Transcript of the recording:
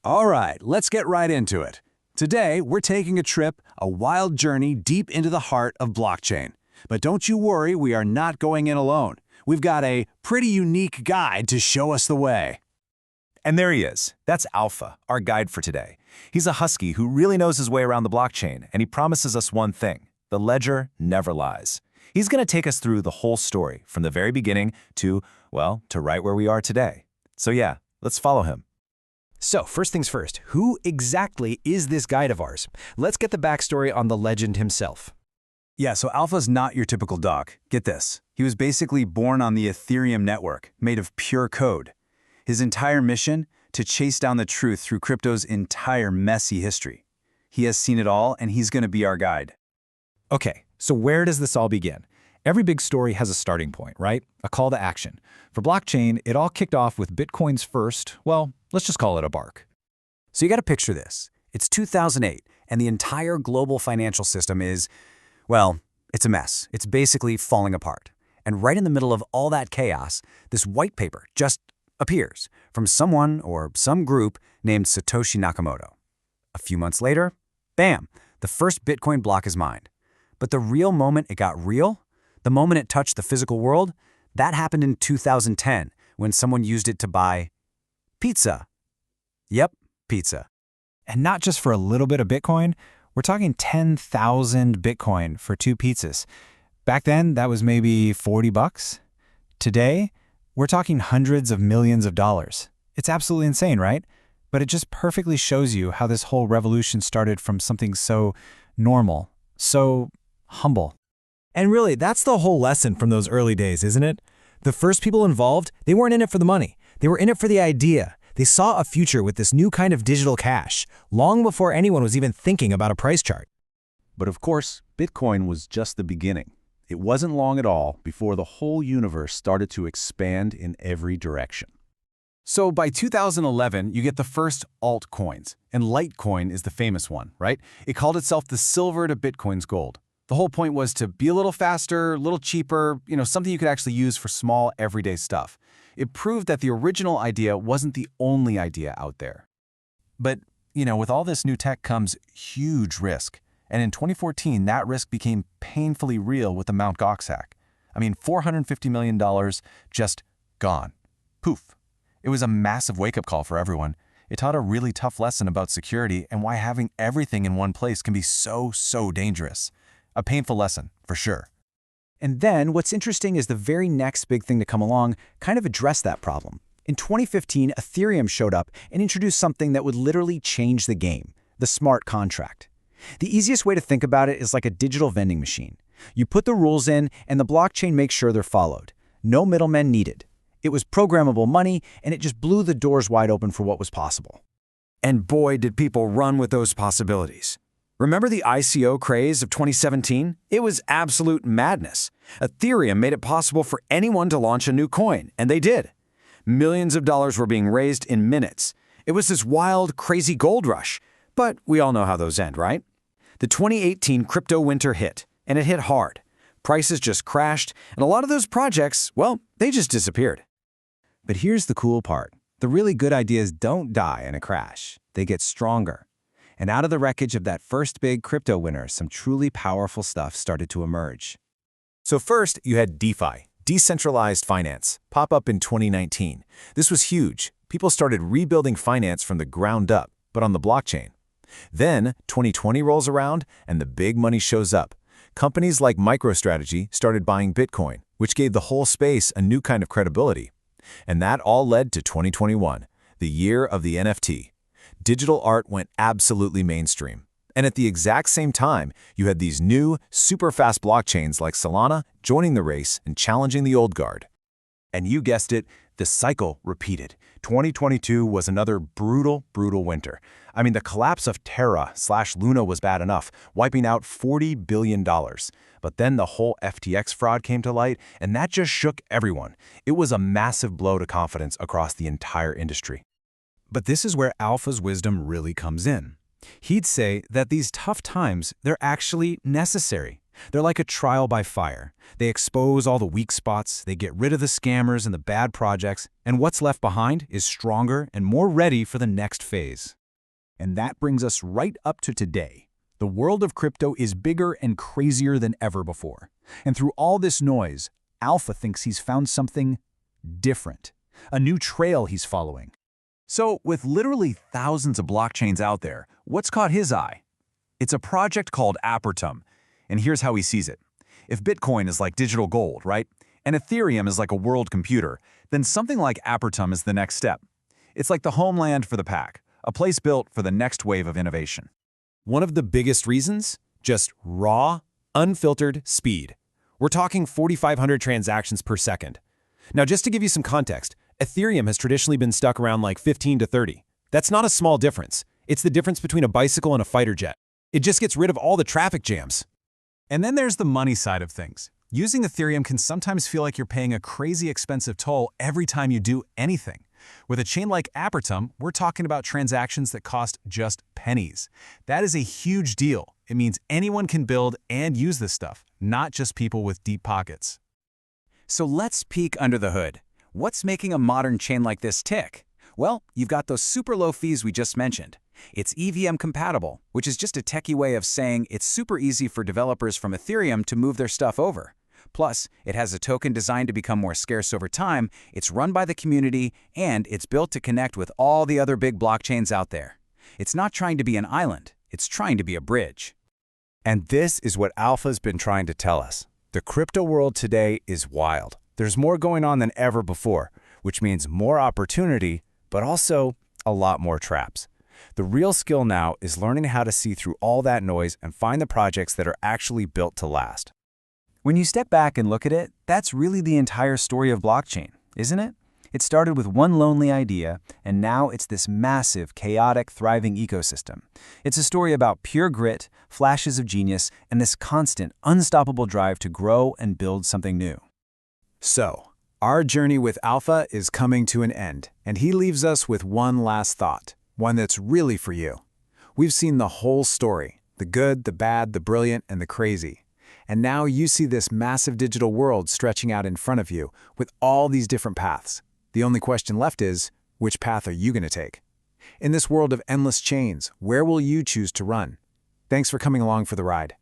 All right, let's get right into it. Today, we're taking a trip, a wild journey deep into the heart of blockchain. But don't you worry, we are not going in alone. We've got a pretty unique guide to show us the way. And there he is. That's Alpha, our guide for today. He's a husky who really knows his way around the blockchain, and he promises us one thing: the ledger never lies. He's going to take us through the whole story, from the very beginning to right where we are today. So yeah, let's follow him. So, first things first, who exactly is this guide of ours? Let's get the backstory on the legend himself. Yeah, so Alpha's not your typical dog. Get this. He was basically born on the Ethereum network, made of pure code. His entire mission? To chase down the truth through crypto's entire messy history. He has seen it all, and he's going to be our guide. Okay, so where does this all begin? Every big story has a starting point, right? A call to action. For blockchain, it all kicked off with Bitcoin's first, let's just call it a bark. So you got to picture this. It's 2008, and the entire global financial system is, it's a mess. It's basically falling apart. And right in the middle of all that chaos, this white paper just appears from someone or some group named Satoshi Nakamoto. A few months later, bam, the first Bitcoin block is mined. But the real moment it got real, the moment it touched the physical world, that happened in 2010 when someone used it to buy pizza. Yep, pizza. And not just for a little bit of Bitcoin, we're talking 10,000 Bitcoin for 2 pizzas. Back then, that was maybe $40. Today, we're talking hundreds of millions of dollars. It's absolutely insane, right? But it just perfectly shows you how this whole revolution started from something so normal, so humble. And really, that's the whole lesson from those early days, isn't it? The first people involved, they weren't in it for the money. They were in it for the idea. They saw a future with this new kind of digital cash, long before anyone was even thinking about a price chart. But of course, Bitcoin was just the beginning. It wasn't long at all before the whole universe started to expand in every direction. So by 2011, you get the first altcoins, and Litecoin is the famous one, right? It called itself the silver to Bitcoin's gold. The whole point was to be a little faster, a little cheaper, something you could actually use for small, everyday stuff. It proved that the original idea wasn't the only idea out there. But, with all this new tech comes huge risk. And in 2014, that risk became painfully real with the Mt. Gox hack. $450 million just gone. Poof. It was a massive wake-up call for everyone. It taught a really tough lesson about security and why having everything in one place can be so dangerous. A painful lesson, for sure. And then what's interesting is the very next big thing to come along kind of addressed that problem. In 2015, Ethereum showed up and introduced something that would literally change the game: the smart contract. The easiest way to think about it is like a digital vending machine. You put the rules in, and the blockchain makes sure they're followed. No middlemen needed. It was programmable money, and it just blew the doors wide open for what was possible. And boy, did people run with those possibilities. Remember the ICO craze of 2017? It was absolute madness. Ethereum made it possible for anyone to launch a new coin, and they did. Millions of dollars were being raised in minutes. It was this wild, crazy gold rush. But we all know how those end, right? The 2018 crypto winter hit, and it hit hard. Prices just crashed, and a lot of those projects, they just disappeared. But here's the cool part. The really good ideas don't die in a crash. They get stronger. And out of the wreckage of that first big crypto winter, some truly powerful stuff started to emerge. So first, you had DeFi, decentralized finance, pop up in 2019. This was huge. People started rebuilding finance from the ground up, but on the blockchain. Then 2020 rolls around and the big money shows up. Companies like MicroStrategy started buying Bitcoin, which gave the whole space a new kind of credibility. And that all led to 2021, the year of the NFT. Digital art went absolutely mainstream. And at the exact same time, you had these new, super fast blockchains like Solana joining the race and challenging the old guard. And you guessed it, the cycle repeated. 2022 was another brutal winter. The collapse of Terra/Luna was bad enough, wiping out $40 billion. But then the whole FTX fraud came to light, and that just shook everyone. It was a massive blow to confidence across the entire industry. But this is where Alpha's wisdom really comes in. He'd say that these tough times, they're actually necessary. They're like a trial by fire. They expose all the weak spots, they get rid of the scammers and the bad projects, and what's left behind is stronger and more ready for the next phase. And that brings us right up to today. The world of crypto is bigger and crazier than ever before. And through all this noise, Alpha thinks he's found something different, a new trail he's following. So, with literally thousands of blockchains out there, what's caught his eye? It's a project called Apertum, and here's how he sees it. If Bitcoin is like digital gold, right, and Ethereum is like a world computer, then something like Apertum is the next step. It's like the homeland for the pack, a place built for the next wave of innovation. One of the biggest reasons? Just raw, unfiltered speed. We're talking 4,500 transactions per second. Now, just to give you some context, Ethereum has traditionally been stuck around like 15 to 30. That's not a small difference. It's the difference between a bicycle and a fighter jet. It just gets rid of all the traffic jams. And then there's the money side of things. Using Ethereum can sometimes feel like you're paying a crazy expensive toll every time you do anything. With a chain like Apertum, we're talking about transactions that cost just pennies. That is a huge deal. It means anyone can build and use this stuff, not just people with deep pockets. So let's peek under the hood. What's making a modern chain like this tick? Well, you've got those super low fees we just mentioned. It's EVM compatible, which is just a techie way of saying it's super easy for developers from Ethereum to move their stuff over. Plus, it has a token designed to become more scarce over time, it's run by the community, and it's built to connect with all the other big blockchains out there. It's not trying to be an island, it's trying to be a bridge. And this is what Alpha's been trying to tell us. The crypto world today is wild. There's more going on than ever before, which means more opportunity, but also a lot more traps. The real skill now is learning how to see through all that noise and find the projects that are actually built to last. When you step back and look at it, that's really the entire story of blockchain, isn't it? It started with one lonely idea, and now it's this massive, chaotic, thriving ecosystem. It's a story about pure grit, flashes of genius, and this constant, unstoppable drive to grow and build something new. So, our journey with Alpha is coming to an end, and he leaves us with one last thought, one that's really for you. We've seen the whole story, the good, the bad, the brilliant, and the crazy. And now you see this massive digital world stretching out in front of you with all these different paths. The only question left is, which path are you going to take? In this world of endless chains, where will you choose to run? Thanks for coming along for the ride.